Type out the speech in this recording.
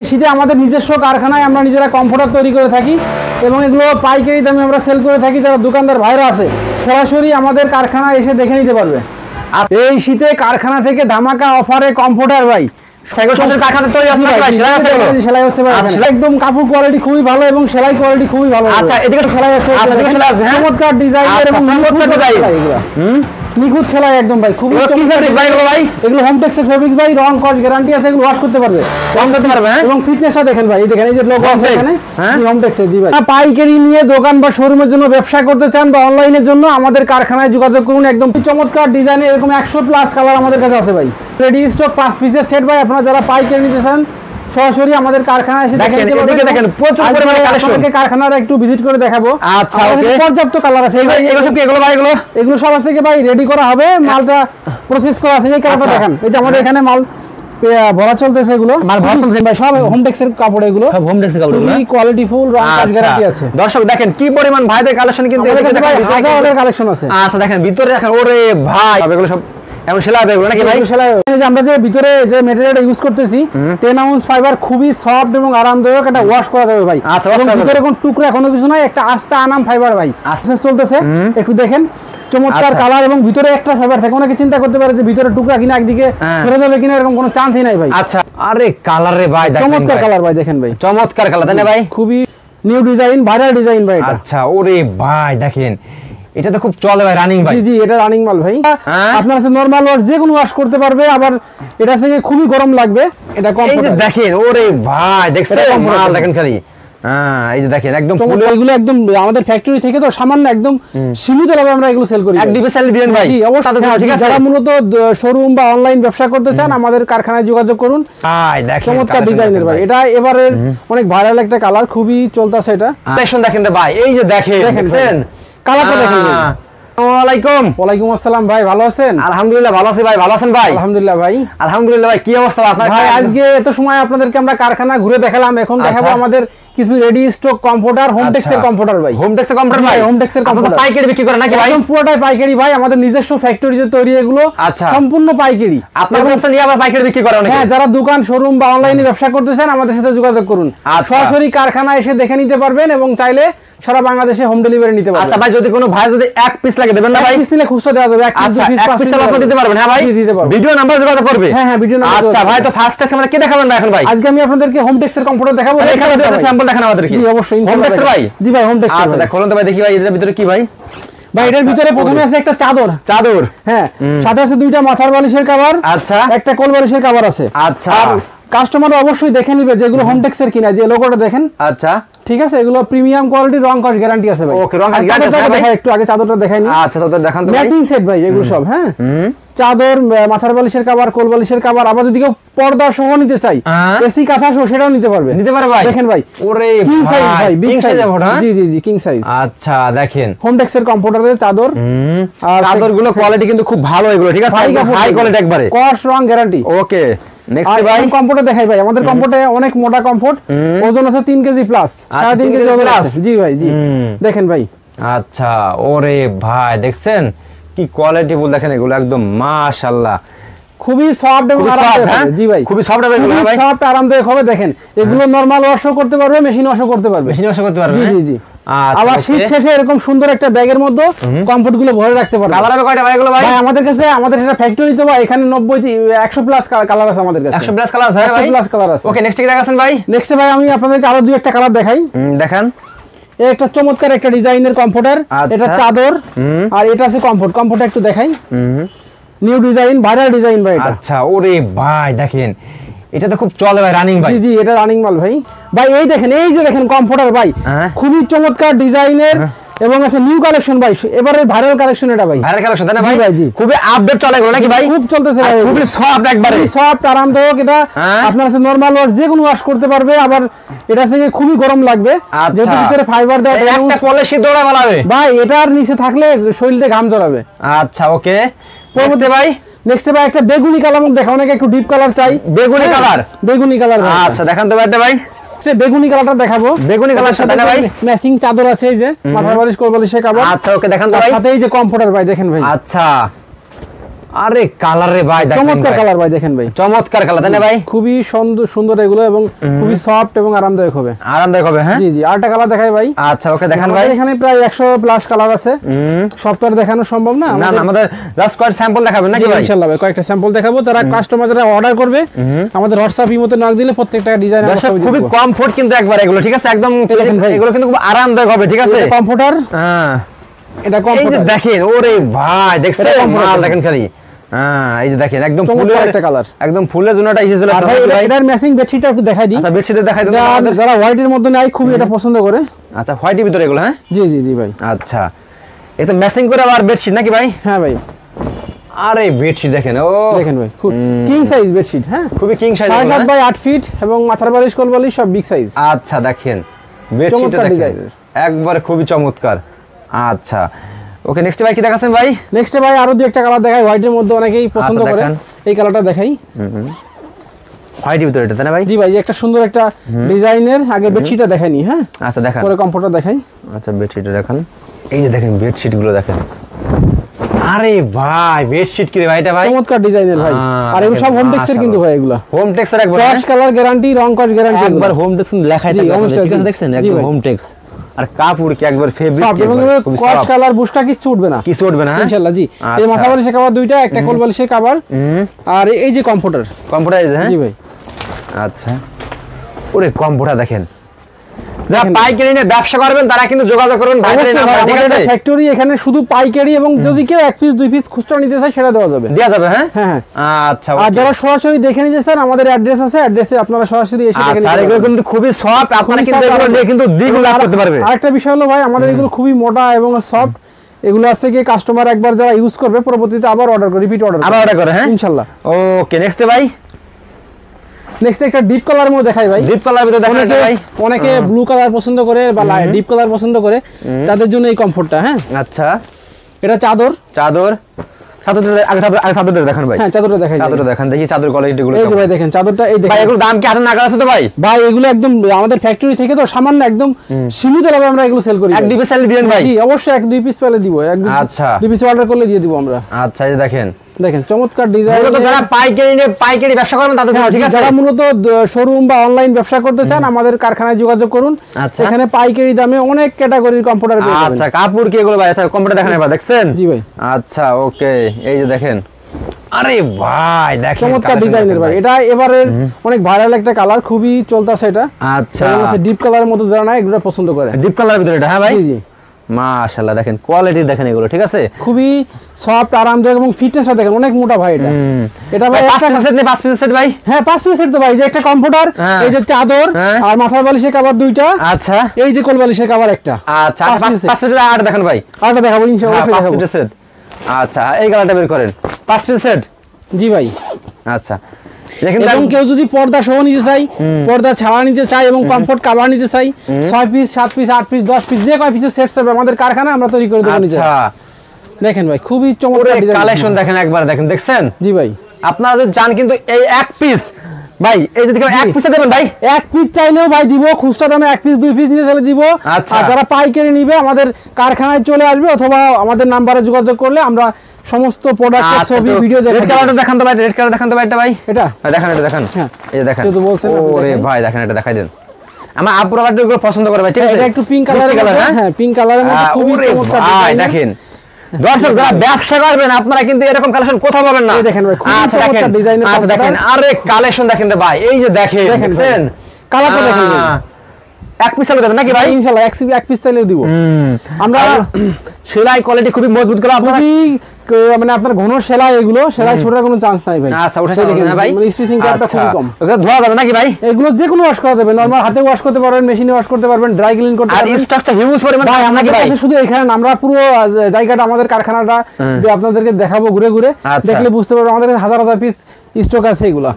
শীতে আমাদের নিজস্ব কারখানায় আমরা নিজেরা কমফোর্টার তৈরি করে থাকি এবং এগুলো পাইকারি দামে আমরা সেল করে থাকি। যারা দোকানদার ভাইরা আছে সরাসরি আমাদের কারখানায় এসে দেখে নিতে পারবে। আর এই শীতে কারখানা থেকে ধামাকা অফারে কমফোর্টার ভাই সেলাই হচ্ছে ভাই, একদম কাপড় কোয়ালিটি খুবই ভালো এবং সেলাই কোয়ালিটি খুবই ভালো। আচ্ছা, এদিকে সেলাই আছে, চমৎকার ডিজাইনের এবং নিখুঁত সেলাই একদম ভাই, খুবই এগুলো হোমটেক্সের ফেব্রিক্স ভাই, রং কস গ্যারান্টি আছে, এগুলো ওয়াশ করতে পারবে এবং ফিটনেসটা দেখেন ভাই, এই দেখেন এই যে লোগো আছে এখানে হোমটেক্সের। জি ভাই, পাইকারি নিয়ে দোকান বা শোরুমের জন্য ব্যবসা করতে চান বা অনলাইনের জন্য আমাদের কারখানায় যোগাযোগ করুন। একদম চমৎকার ডিজাইনের এরকম 100+ কালার আমাদের কাছে আছে ভাই। রেডি স্টক 5 পিসের সেট ভাই, আপনারা যারা পাইকারি নিতে চান সরাসরি আমাদের কারখানায় এসে দেখেন, প্রচুর পরিমাণে কালেকশন, কারখানার একটু ভিজিট করে দেখাবো। আচ্ছা, পর্যাপ্ত কালার আছে। এগুলো সব কি এগুলো ভাই, এগুলো সব আছে ভাই, রেডি করা হবে, মালটা প্রসেস করা আছে। এই কালারটা দেখেন, এই যে আমাদের এখানে মাল ভরা চলতেছে, এগুলো মাল ভরা চলছে ভাই, সব হোমটেক্সের কাপড়, এগুলো সব হোমটেক্সের কাপড়, খুবই কোয়ালিটি ফুল, রং কাজ গ্যারান্টি আছে। দর্শক দেখেন কি পরিমাণ ভাইদের কালেকশন, কিন্তু হাজার কালেকশন আছে। আচ্ছা দেখেন ভিতরে দেখেন, ওরে ভাই এগুলো সব এমন সেলাই হবে নাকি ভাই? সেলাই যে আমরা যে ভিতরে যে ম্যাটেরিয়ালটা ইউজ করতেছি 10 আউন্স ফাইবার, খুবই সফট এবং আরামদায়ক, এটা ওয়াশ করা যাবে ভাই। আচ্ছা, ভিতরে কোনো টুকরা কোনো কিছু নাই, একটা আস্তা আনাম ফাইবার ভাই। আচ্ছা চলতেছে, একটু দেখেন চমৎকার কালার এবং ভিতরে একটা ফাইবার থাকে। অনেকে চিন্তা করতে পারে যে ভিতরে টুকরা কিনা একদিকে সরে যাবে কিনা, এরকম কোনো চান্সই নাই ভাই। আচ্ছা, আরে কালার রে ভাই, চমৎকার কালার ভাই, দেখেন ভাই চমৎকার কালার, তাই না ভাই? খুবই নিউ ডিজাইন, ভাইরাল ডিজাইন ভাই এটা। আচ্ছা, ওরে ভাই দেখেন এটা তো খুব চলে ভাই, রানিং ভাই। জি জি, এটা রানিং মাল ভাই। আপনার কাছে নরমাল ওয়াশ যে কোনো ওয়াশ করতে পারবে, আবার এটা থেকে খুবই গরম লাগবে। এটা কমফোর্ট, এই যে দেখেন, ওরে ভাই দেখছেন মাল দেখেন খালি। হ্যাঁ, এই যে দেখেন একদম এগুলো একদম আমাদের ফ্যাক্টরি থেকে তো সামান্য একদম সীমিত ভাবে আমরা এগুলো সেল করি। এক ডিবে সেল দিবেন ভাই? জি অবশ্যই, ঠিক আছে। যারা মূলত শোরুম বা অনলাইন ব্যবসা করতে চান আমাদের কারখানায় যোগাযোগ করুন। ভাই দেখেন চমৎকার ডিজাইনের ভাই, এটা এবারের অনেক ভাইরাল একটা কালার, খুবই চলতেছে এটা। দেখেন দেখেন ভাই, এই যে দেখেন কালারটা দেখেন। ওয়ালাইকুম আসসালাম ভাই, ভালো আছেন? আলহামদুলিল্লাহ ভালো আছি ভাই, ভালো আছেন ভাই? আলহামদুলিল্লাহ ভাই, আলহামদুলিল্লাহ ভাই। কি অবস্থা আপনার ভাই? আজকে এত সময় আপনাদেরকে আমরা কারখানা ঘুরে দেখালাম, এখন দেখাবো আমাদের কিছু রেডি স্টক কমফোর্টার, হোমটেক্সের কমফোর্টার ভাই। হোমটেক্সের কমফোর্টার ভাই, হোমটেক্সের কমফোর্টার পাইকারি বিক্রি করেন নাকি ভাই? একদম পুরোটাই পাইকারি ভাই, আমাদের নিজস্ব ফ্যাক্টরিতে তৈরি এগুলো। আচ্ছা, সম্পূর্ণ পাইকারি। আপনাদের কাছে নিয়ে আবার পাইকারি বিক্রি করেন? হ্যাঁ, যারা দোকান শোরুম বা অনলাইনে ব্যবসা করতে চান আমাদের সাথে যোগাযোগ করুন। সরাসরি কারখানায় এসে দেখে নিতে পারবেন এবং চাইলে সারা বাংলাদেশে হোম ডেলিভারি নিতে পারবেন। আচ্ছা ভাই, যদি কোনো ভাই যদি এক পিস লাগে দেবেন না ভাই? এক পিস নিলে খুচরা দেওয়া যাবে। এক পিস আপনি দিতে পারবেন? হ্যাঁ ভাই, দিতে পারবেন। ভিডিও নাম্বার যোগাযোগ করবে। হ্যাঁ হ্যাঁ, ভিডিও নাম্বার। আচ্ছা ভাই, তো ফার্স্ট টাইম আমাদের কি দেখাবেন ভাই এখন ভাই? আজকে আমি আপনাদেরকে হোমটেক্সের কমফোর্টার দেখাবো। এখানে স্যাম্পল দেখান আমাদেরকে। জি অবশ্যই, হোমটেক্সের ভাই। জি ভাই, হোমটেক্স। আচ্ছা দেখো তো ভাই, দেখি ভাই এর ভিতরে কি ভাই? ভাই এটার ভিতরে প্রথমে আছে একটা চাদর, হ্যাঁ, সাথে আছে দুইটা মাথার বালিশের কভার, আচ্ছা, একটা কোল বালিশের কভার আছে। আচ্ছা, কাস্টমার অবশ্যই দেখে নিবে যেগুলো হোমটেক্সের কিনা, যে লোগোটা দেখেন। আচ্ছা ঠিক আছে, এগুলো প্রিমিয়াম কোয়ালিটি, রং কস গ্যারান্টি আছে ভাই। ওকে, রং কস গ্যারান্টি আছে ভাই। একটু আগে চাদরটা দেখাইনি। আচ্ছা, চাদর দেখান তো ভাই। ম্যাচিং সেট ভাই এগুলো সব। হ্যাঁ, চাদর, মাথার বালিশের কভার, কোল বালিশের কভার, আবার যদি কেউ পর্দা সহ নিতে চাই, এসি কাঁথা সহ সেটাও নিতে পারবে। নিতে পারে ভাই, দেখেন ভাই। ওরে কিং সাইজ ভাই, বিগ সাইজ। জি জি জি, কিং সাইজ। আচ্ছা দেখেন হোমটেক্সের কমফোর্টারের চাদর, আর চাদরগুলো কোয়ালিটি কিন্তু খুব ভালো এগুলো, ঠিক আছে, হাই কোয়ালিটি একবারে, কস রং গ্যারান্টি। ওকে, নেক্সট ভাই কমফোর্টার দেখাই ভাই। আমাদের কমফোর্টে অনেক মোটা কমফোর্ট, ওজন আছে 3 কেজি প্লাস, 3.5 কেজি ওজন আছে। জি ভাই, জি দেখেন ভাই। আচ্ছা, ওরে ভাই দেখছেন কি কোয়ালিটি বল, দেখেন এগুলো একদম মাশাআল্লাহ, খুবই সফট এবং আরামদায়ক। জি ভাই, খুবই সফট হবে এগুলো ভাই, সফট আরামদায়ক হবে। দেখেন এগুলো নরমাল ওয়াশও করতে পারবে, মেশিন ওয়াশও করতে পারবে। মেশিন ওয়াশও করতে পারবে, জি জি জি। আবার শীত শেষে এরকম সুন্দর একটা ব্যাগের মধ্যে কমফোর্ট গুলো ভরে রাখতে পারবে। কালার হবে কয়টা ভাই এগুলো ভাই? আমাদের কাছে, আমাদের এটা ফ্যাক্টরি তো ভাই, এখানে 100+ কালার আছে আমাদের কাছে। 100+ কালার আছে ভাই? 100+ কালার আছে। ওকে, নেক্সট কি দেখাছেন ভাই? নেক্সট ভাই আমি আপনাদেরকে আরো দুই একটা কালার দেখাই। দেখান। এই একটা চমৎকার একটা ডিজাইনের কমফোর্টার, এটা চাদর, আর এটা আছে কমফোর্ট একটু দেখাই। নিউ ডিজাইন, ভাইরাল ডিজাইন ভাই এটা। আচ্ছা, ওরে ভাই দেখেন এটা তো খুব চলে ভাই, রানিং ভাই। জি জি, এটা রানিং মাল ভাই। ভাই এই দেখেন, এই যে দেখেন কমফোর্টার ভাই, খুবই চমৎকার ডিজাইনের এবং আছে নিউ কালেকশন ভাই, এবারে ভাইরাল কালেকশন এটা ভাই। ভাইরাল কালেকশন তাই না ভাই? জি, খুবই আপডেট চলে এগুলো নাকি ভাই? খুব চলতেছে ভাই, খুবই সফট একবারে, সফট আরামদায়ক। এটা আপনার কাছে নরমাল ওয়াশ যে কোনো ওয়াশ করতে পারবে, আবার এটা থেকে খুবই গরম লাগবে, যেহেতু ভিতরে ফাইবার দেওয়া। একটা পলিশি দৌড়া বলাবে ভাই, এটার নিচে থাকলে শরীরে ঘাম ঝরাবে। আচ্ছা ওকে, পরবর্তী ভাই নেক্সট ভাই একটা বেগুনি কালার দেখা, অনেকে একটু ডিপ কালার চাই। বেগুনি কালার, বেগুনি কালার। আচ্ছা দেখান তো ভাই, বেগুনি কালারটা দেখাবো। বেগুনি কালার সাথে ভাই ম্যাচিং চাদর আছে, এই যে মাথার বালিশ, কোল বালিশের কভার। আচ্ছা ওকে, দেখান তো ভাই। সাথে এই যে কমফোর্টার ভাই, দেখেন ভাই। আচ্ছা আরে কালার রে ভাই, দেখেন চমৎকার কালার ভাই, দেখেন ভাই চমৎকার কালার, তাই না ভাই? খুবই সুন্দর এগুলো, এবং খুবই সফট এবং আরামদায়ক হবে। আরামদায়ক হবে, হ্যাঁ জি জি। আরেকটা কালার দেখাই ভাই। আচ্ছা ওকে দেখান ভাই। এখানে প্রায় 100 প্লাস কালার আছে, সব তো আর দেখানো সম্ভব না। না আমাদের জাস্ট কয়েকটা স্যাম্পল দেখাবেন নাকি ভাই? ইনশাআল্লাহ ভাই, কয়েকটা স্যাম্পল দেখাবো। যারা কাস্টমার যারা অর্ডার করবে আমাদের হোয়াটসঅ্যাপ ইমোতে নক দিলে প্রত্যেকটা ডিজাইন আমরা সব খুবই কমফোর্ট কিন্তু একবার এগুলো, ঠিক আছে? একদম এগুলো কিন্তু খুব আরামদায়ক হবে, ঠিক আছে? কমফোর্টার, হ্যাঁ এটা এই যে কমফোর্টার দেখেন, ওরে ভাই দেখছেন মাল দেখেন খালি। হ্যাঁ এই যে দেখেন একদম ফুলের একটা কালার, একদম ফুলের জন্য এটা এসেছিল। আর ভাই এটার ম্যাচিং বেডশিটটা একটু দেখাই দিই। আচ্ছা বেডশিটে দেখাই দেন। যারা হোয়াইটের মধ্যে নাই খুবই এটা পছন্দ করে। আচ্ছা হোয়াইটের ভিতরে এগুলো, হ্যাঁ জি জি জি ভাই। আচ্ছা এটা ম্যাচিং করে আবার বেডশিট নাকি ভাই? হ্যাঁ ভাই। আরে বেডশিট দেখেন, ও দেখেন ভাই খুব কিং সাইজ বেডশিট, হ্যাঁ খুবই কিং সাইজ, 7 বাই 8 ফিট এবং মাথার বালিশ কোল বালিশ সব বিগ সাইজ। আচ্ছা দেখেন বেডশিটটা দেখেন একবারে খুবই চমৎকার। আচ্ছা ওকে নেক্সট ভাই কি দেখাচ্ছেন ভাই? নেক্সট ভাই আরো দুই একটা কালার দেখাই, হোয়াইটের মধ্যে অনেকেই পছন্দ করে, এই কালারটা দেখাই। হোয়াইটের ভিতরে এটা, তাই না ভাই? জি ভাই, একটা সুন্দর একটা ডিজাইনের আগে বেডশিটটা দেখাইনি, হ্যাঁ আচ্ছা দেখান, পরে কমফোর্টটা দেখাই। আচ্ছা বেডশিটটা দেখান। এই যে দেখেন বেডশিট গুলো দেখেন, আরে ভাই বেডশিট কি রে ভাই এটা ভাই? চমৎকার ডিজাইনের ভাই, আর এগুলো সব হোম টেক্সের কিন্তু ভাই, এগুলো হোম টেক্সের একবার ওয়াশ কালার গ্যারান্টি, রং কস গ্যারান্টি, একবার হোম টেক্স লেখাই থাকে, ঠিক আছে? দেখছেন একদম হোম টেক্স, আর কাপড় কি একবার ফেব্রিক কি এবং ওয়াশ কালার বুশটা কিছু উঠবে না, কিছু উঠবে না ইনশাআল্লাহ। জি এই মাথা বালিশের কভার দুইটা, একটা কোল বালিশের কভার, আর এই যে কমফোর্টার, হ্যাঁ জি ভাই। আচ্ছা ওরে কমফোর্টার দেখেন, যারা পাইকারি নিয়ে ব্যবসা করবেন তারা কিন্তু যোগাযোগ করুন ভাইদের নাম্বার, ঠিক আছে? ফ্যাক্টরি এখানে শুধু পাইকারি, এবং যদি কেউ এক পিস দুই পিস খুচরা নিতে চায় সেটা দেওয়া যাবে, হ্যাঁ হ্যাঁ। আচ্ছা আর যারা সরাসরি দেখে নিতে চান আমাদের অ্যাড্রেস আছে, অ্যাড্রেসে আপনারা সরাসরি এসে দেখে নিতে পারবেন। এগুলো কিন্তু খুবই সফট, আপনারা কিন্তু এগুলো নিয়ে কিন্তু দ্বিগুণ লাভ করতে পারবে। আরেকটা বিষয় হলো ভাই, আমাদের এগুলো খুবই মোটা এবং সফট, এগুলো আছে কি কাস্টমার একবার যারা ইউজ করবে পরবর্তীতে আবার অর্ডার করে, রিপিট অর্ডার করে, হ্যাঁ ইনশাআল্লাহ। ওকে নেক্সট ভাই, নেক্সট একটা ডিপ কালার মধ্যে দেখাই ভাই। ডিপ কালার ভিতরে দেখেন ভাই, অনেকে ব্লু কালার পছন্দ করে বা ডিপ কালার পছন্দ করে, তাদের জন্য এই কমফোর্টটা, হ্যাঁ আচ্ছা এটা চাদর চাদরটা দেখান ভাই। হ্যাঁ চাদরটা দেখাই, চাদরটা দেখান দেখি, চাদর কোয়ালিটি গুলো এই যে ভাই দেখেন চাদরটা, এই দেখেন ভাই এগুলো দাম কি আরো নাগাল আছে তো ভাই? ভাই এগুলো একদম আমাদের ফ্যাক্টরি থেকে তো সামান্য একদম সীমিত লাভে আমরা এগুলো সেল করি। এক দুই পিস সেল দিবেন ভাই? জি অবশ্যই এক দুই পিস পেলে দিব, আচ্ছা দুই পিস অর্ডার করলে দিয়ে দিব আমরা। আচ্ছা এই দেখেন চমৎকার ডিজাইন, যারা পাইকারি ব্যবসা করবেন তাদের জন্য, ঠিক আছে? যারা মূলত শোরুম বা অনলাইন ব্যবসা করতে চান আমাদের কারখানায় যোগাযোগ করুন। এখানে পাইকারি দামে অনেক ক্যাটাগরির কম্পিউটার পেয়ে যাবেন। আচ্ছা কাপড় কি এগুলো ভাই? আচ্ছা কম্পিউটার দেখেন এবার, দেখছেন? জি ভাই। আচ্ছা ওকে এই যে দেখেন, আরে ভাই দেখেন চমৎকার ডিজাইনের ভাই, এটা এবারের অনেক ভাইরাল একটা কালার, খুবই চলতেছে এটা। আচ্ছা ডিপ কালারের মতো যারা না এগুলো পছন্দ করে, ডিপ কালারের ভিতরে এটা, হ্যাঁ ভাই জি মাশাআল্লাহ দেখেন কোয়ালিটি দেখেন এগুলো, ঠিক আছে? খুবই সফট আরামদায়ক এবং ফিটনেসটা দেখেন অনেক মোটা ভাই এটা। এটা ভাই 5 পিস সেট নেই, 5 পিস সেট ভাই? হ্যাঁ 5 পিস সেট তো ভাই, যে একটা কমফোর্টার, এই যে চাদর, আর মাথার বালিশের কভার দুইটা, আচ্ছা এই যে কোল বালিশের কভার একটা। আচ্ছা 5 পিস আর দেখেন ভাই, আরেকটা দেখাবো ইনশাআল্লাহ, 5 পিস সেট। আচ্ছা এই কালারটা বের করেন, 5 পিস সেট। জি ভাই। আচ্ছা এবং কেউ যদি পর্দা সহ নিতে চাই, পর্দা ছাড়া নিতে চাই এবং কমফোর্ট কভার নিতে চাই, 6 পিস 7 পিস 8 পিস 10 পিস যে কয় পিসের সেট হবে আমাদের কারখানা আমরা তৈরি করে দেব নিজে। আচ্ছা দেখেন ভাই খুবই চমৎকার ডিজাইন, কালেকশন দেখেন একবার, দেখেন দেখছেন? জি ভাই। আপনারা যদি চান কিন্তু এই এক পিস ভাই, এই যদি এক পিস দেবেন ভাই, এক পিস চাইলেও ভাই দিব, খুচরা দামে এক পিস দুই পিস নিতে চাইলে দিব। আর যারা পাইকারি নিবে আমাদের কারখানায় চলে আসবে অথবা আমাদের নাম্বারে যোগাযোগ করলে আমরা সমস্ত প্রোডাক্টের ছবি ভিডিও দেখাবো। রেড কালারটা দেখান তো ভাই, রেড কালার দেখান তো ভাই, এটা ভাই, এটা দেখেন, এটা দেখেন, হ্যাঁ এই যে দেখেন, তো বলছেন ওরে ভাই দেখেন, এটা দেখাই দেন। আমার আপুরা বাটগুলো পছন্দ করে ভাই, ঠিক আছে? এটা একটু পিঙ্ক কালারের, হ্যাঁ পিঙ্ক কালারের মধ্যে খুবই চমৎকার ডিজাইন দেখেন। দর্শক যারা ব্যবসা করবেন আপনারা কিন্তু এরকম কালেকশন কোথাও পাবেন না। দেখেন ভাই খুবই চমৎকার ডিজাইনের, আচ্ছা দেখেন, আরে কালেকশন দেখেন রে ভাই, এই যে দেখেন, দেখছেন কালারটা দেখেন, এক পিস চাইলে দেবেন নাকি ভাই? ইনশাআল্লাহ এক পিস চাইলেও দিব আমরা। সেলাই কোয়ালিটি খুবই মজবুত করে আপনারা, মানে আপনার ঘন সেলাই, এগুলো সেলাই ছোটার কোনো চান্স নাই ভাই। আচ্ছা ওটা দেখেন না ভাই, মানে স্টিচিং কাপটা খুবই কম, ওটা ধোয়া যাবে নাকি ভাই? এগুলো যে কোনো ওয়াশ করা যাবে, নরমাল হাতে ওয়াশ করতে পারবেন, মেশিনে ওয়াশ করতে পারবেন, ড্রাই ক্লিন করতে পারবেন। আর স্টকটা হিউজ পরিমাণ ভাই আমাদের কাছে শুধু এখানে আমরা পুরো জায়গাটা আমাদের কারখানাটা আপনাদেরকে দেখাবো ঘুরে ঘুরে, দেখলে বুঝতে পারবেন আমাদের হাজার হাজার পিস স্টক আছে এগুলা।